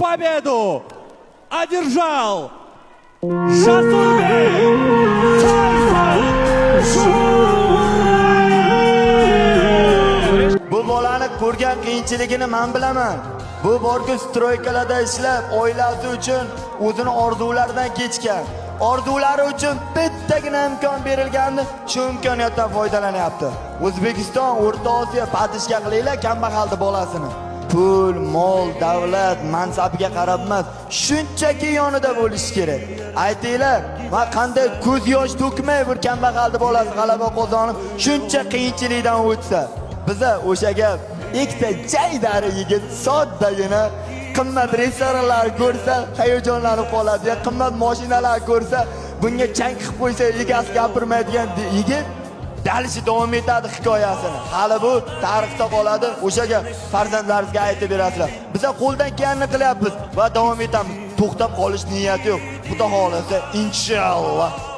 победу одержал Жасурбек Тайсон Jo'rayev. Bu bolani ko'rgan qiyinchiligini men bilaman. Bu borku stroykalarda ishlab, oilasi uchun o'zini orzularidan kechgan. Orzulari uchun bittagina imkon berilgandi, shu imkoniyatdan foydalanyapti. O'zbekiston O'rta Osiyo patishga qilinglar kambag'alni bolasini. Pul, mol, davlat, mansabga qarab emas, shunchaki yonida bo'lish kerak. Aytinglar, va qanday ko'z yosh to'kmay bir kambag'alni bolasi g'alaba qozonib, shuncha qiyinchilikdan o'tsa, biza o'sha gap ikkita jaydari yigit soddagina qimmat restoranlar ko'rsa hayajonlanib qoladi. Ya qimmat mashinalar ko'rsa bunga chang qilib qo'ysa egasi gapirmaydigan yigit dalishi davom etadi hikoyasini. Hali bu tarixda qoladi. O'shaga farzandlaringizga aytib berasizlar. Biz qo'ldan kelganini qilyapmiz va davom etamiz. To'xtab qolish niyati yo'q. Xudo xolasa inshaalloh.